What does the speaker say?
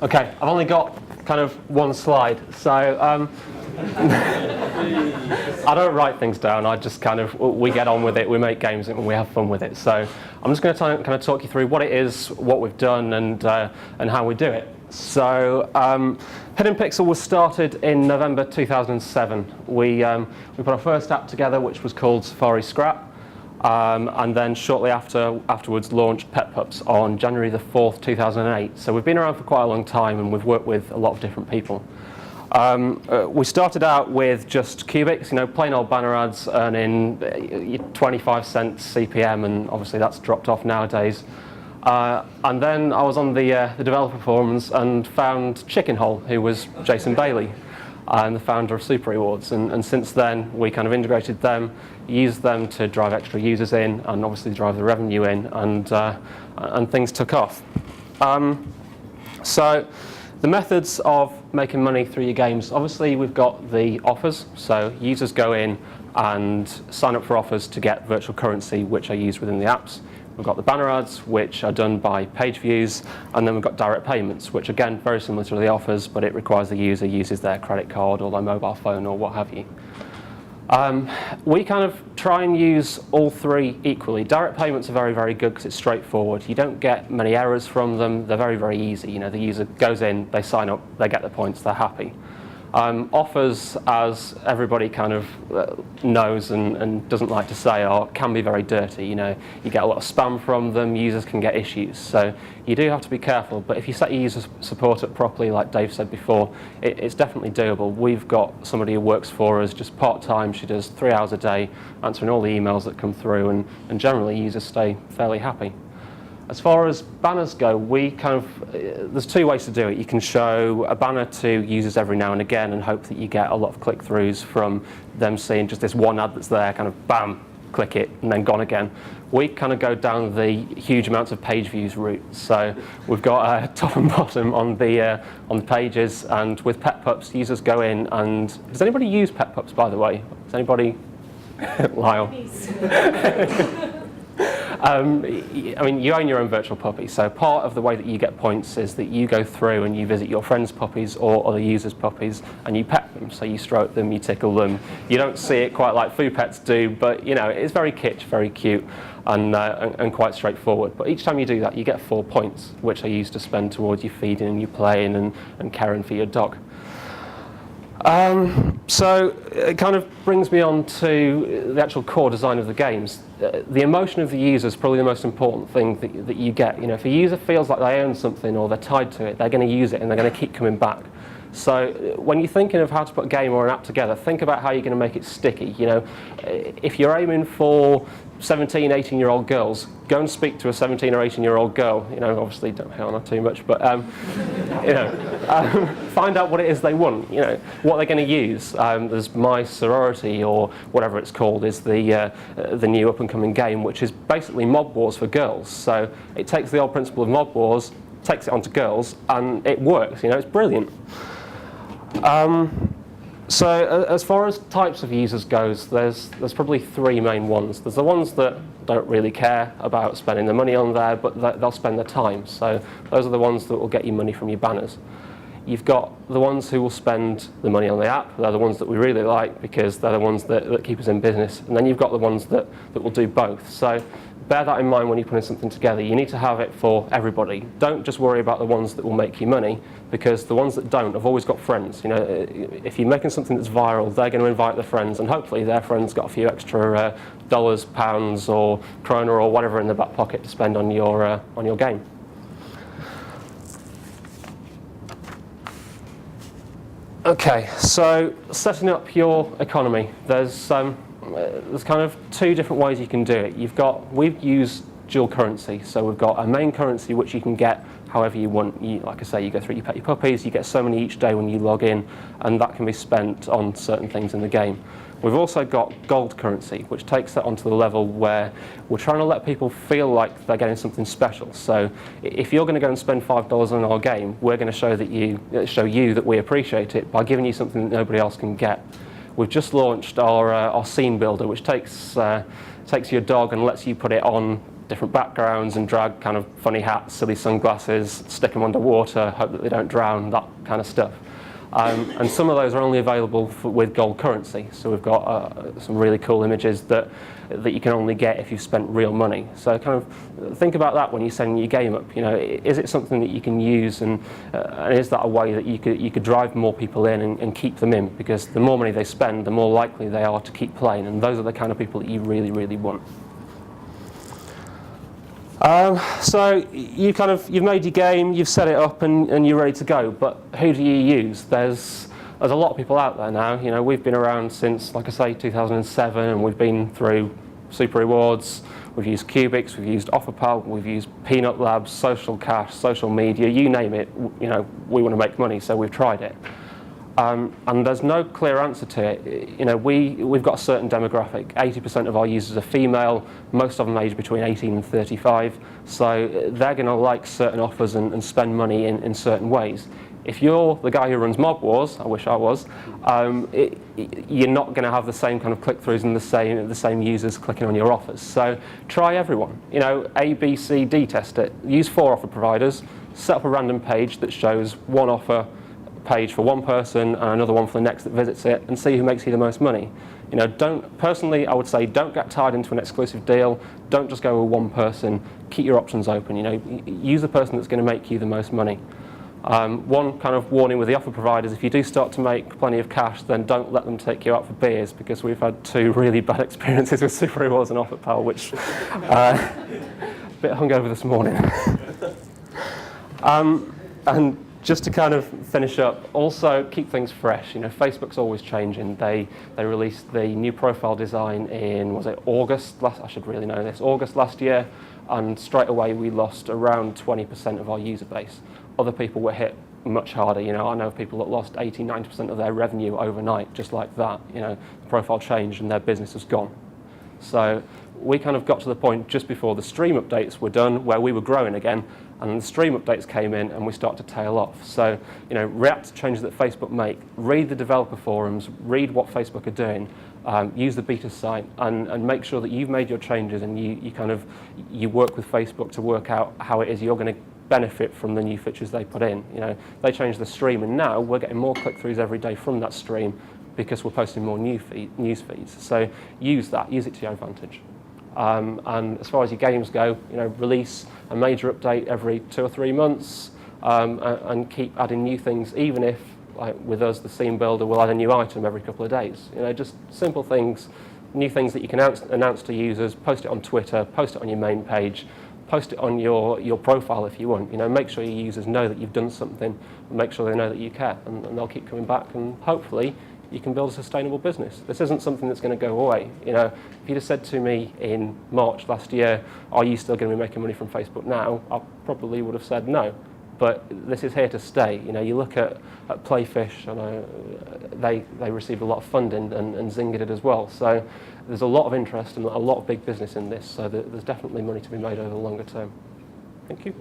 Okay, I've only got kind of one slide, so I don't write things down. I just we get on with it, we make games and we have fun with it. So I'm just going to kind of talk you through what it is, what we've done, and how we do it. So Hidden Pixel was started in November 2007. We put our first app together, which was called Safari Scrap. And then shortly afterwards launched Pet Pups on January the 4th, 2008. So we've been around for quite a long time and we've worked with a lot of different people. We started out with just Cubics, plain old banner ads earning 25 cents CPM, and obviously that's dropped off nowadays. And then I was on the developer forums and found Chicken Hole, who was Jason Bailey, and the founder of Super Rewards, and since then we kind of integrated them, used them to drive extra users in, and obviously drive the revenue in, and things took off. So the methods of making money through your games, obviously we've got the offers, so users go in and sign up for offers to get virtual currency, which are used within the apps. We've got the banner ads, which are done by page views, and then we've got direct payments, which again, very similar to the offers, but it requires the user uses their credit card or their mobile phone or what have you. We kind of try and use all three equally. Direct payments are very, very good because it's straightforward. You don't get many errors from them. They're very, very easy. The user goes in, they sign up, they get the points, they're happy. Offers, as everybody kind of knows and doesn't like to say, can be very dirty. You get a lot of spam from them, users can get issues. So you do have to be careful, but if you set your user support up properly, like Dave said before, it's definitely doable. We've got somebody who works for us just part-time. She does 3 hours a day, answering all the emails that come through, and generally users stay fairly happy. As far as banners go, there's two ways to do it. You can show a banner to users every now and again and hope that you get a lot of click-throughs from them seeing just this one ad that's there, kind of bam, click it, and then gone again. We kind of go down the huge amounts of page views route. So we've got top and bottom on the pages, and with Pet Pups, users go in and... Does anybody use Pet Pups, by the way? Does anybody? Lyle. You own your own virtual puppy, so part of the way that you get points is that you go through and you visit your friends' puppies or other users' puppies and you pet them. So you stroke them, you tickle them. You don't see it quite like Foo Pets do, but it's very kitsch, very cute, and quite straightforward. But each time you do that, you get 4 points, which are used to spend towards your feeding and your playing and caring for your dog. So it kind of brings me on to the actual core design of the games. The emotion of the user is probably the most important thing that you get. If a user feels like they own something or they're tied to it, they're going to use it and they're going to keep coming back. So when you're thinking of how to put a game or an app together, think about how you're going to make it sticky. If you're aiming for 17, 18-year-old girls, go and speak to a 17 or 18-year-old girl. Obviously don't hit on her too much, but find out what it is they want. What they're going to use. There's My Sorority, or whatever it's called, is the new up-and-coming game, which is basically Mob Wars for girls. So it takes the old principle of Mob Wars, takes it onto girls, and it works. It's brilliant. So as far as types of users goes, there's probably 3 main ones. There's the ones that don't really care about spending the money on there, but they'll spend their time. So those are the ones that will get you money from your banners. You've got the ones who will spend the money on the app. They're the ones that we really like because they're the ones that keep us in business. And then you've got the ones that will do both. So bear that in mind when you're putting something together. You need to have it for everybody. Don't just worry about the ones that will make you money, because the ones that don't have always got friends. If you're making something that's viral, they're going to invite their friends, and hopefully their friends got a few extra dollars, pounds, or krona, or whatever in their back pocket to spend on your game. Okay, so setting up your economy. There's kind of 2 different ways you can do it. We've used dual currency, so we've got a main currency which you can get however you want. Like I say, you go through, you pet your puppies, you get so many each day when you log in, and that can be spent on certain things in the game. We've also got gold currency, which takes that onto the level where we're trying to let people feel like they're getting something special. So if you're going to go and spend $5 on our game, we're going to show you that we appreciate it by giving you something that nobody else can get. We've just launched our scene builder, which takes your dog and lets you put it on different backgrounds and drag kind of funny hats, silly sunglasses, stick them underwater, hope that they don't drown, that kind of stuff. And some of those are only available with gold currency. So we've got some really cool images that you can only get if you've spent real money. So kind of think about that when you're setting your game up. You know, is it something that you can use, and is that a way that you could drive more people in and keep them in? Because the more money they spend, the more likely they are to keep playing, and those are the kind of people that you really, really want. So you've made your game, you've set it up, and you're ready to go. But who do you use? There's a lot of people out there now. You know, we've been around since, like I say, 2007, and we've been through Super Rewards. We've used Cubics, we've used OfferPal, we've used Peanut Labs, Social Cash, social media, you name it. You know, we want to make money, so we've tried it. And there's no clear answer to it. You know, we've got a certain demographic. 80% of our users are female, most of them aged between 18 and 35, so they're going to like certain offers and spend money in certain ways. If you're the guy who runs Mob Wars, I wish I was, you're not going to have the same kind of click-throughs and the same users clicking on your offers. So try everyone. You know, A, B, C, D test it. Use 4 offer providers, set up a random page that shows one offer page for one person and another one for the next that visits it, and see who makes you the most money. You know, personally, I would say don't get tied into an exclusive deal. Don't just go with one person. Keep your options open. You know, use the person that's going to make you the most money. One kind of warning with the offer providers: if you do start to make plenty of cash, then don't let them take you out for beers, because we've had 2 really bad experiences with Super Rewards and OfferPal, which a bit hungover this morning. And just to kind of finish up, also keep things fresh. You know, Facebook's always changing. They released the new profile design in, was it August? I should really know this. August last year, and straight away we lost around 20% of our user base. Other people were hit much harder. You know, I know people that lost 80-90% of their revenue overnight, just like that. You know, the profile changed and their business has gone. So we kind of got to the point just before the stream updates were done where we were growing again, and the stream updates came in and we started to tail off. So, you know, react to changes that Facebook make, read the developer forums, read what Facebook are doing, use the beta site, and make sure that you've made your changes, and you work with Facebook to work out how it is you're going to benefit from the new features they put in. You know, they changed the stream, and now we're getting more click-throughs every day from that stream because we're posting more news feeds. So use that, use it to your advantage. And as far as your games go, you know, release a major update every 2 or 3 months, and keep adding new things, even if, like with us, the Scene Builder will add a new item every couple of days. You know, just simple things, new things that you can announce to users, post it on Twitter, post it on your main page, post it on your profile if you want. You know, make sure your users know that you've done something, and make sure they know that you care, and they'll keep coming back, and hopefully you can build a sustainable business. This isn't something that's going to go away. You know, if you'd have said to me in March last year, are you still going to be making money from Facebook now? I probably would have said no. But this is here to stay. You know, you look at Playfish, and they received a lot of funding, and Zynga did as well. So there's a lot of interest and a lot of big business in this. So there's definitely money to be made over the longer term. Thank you.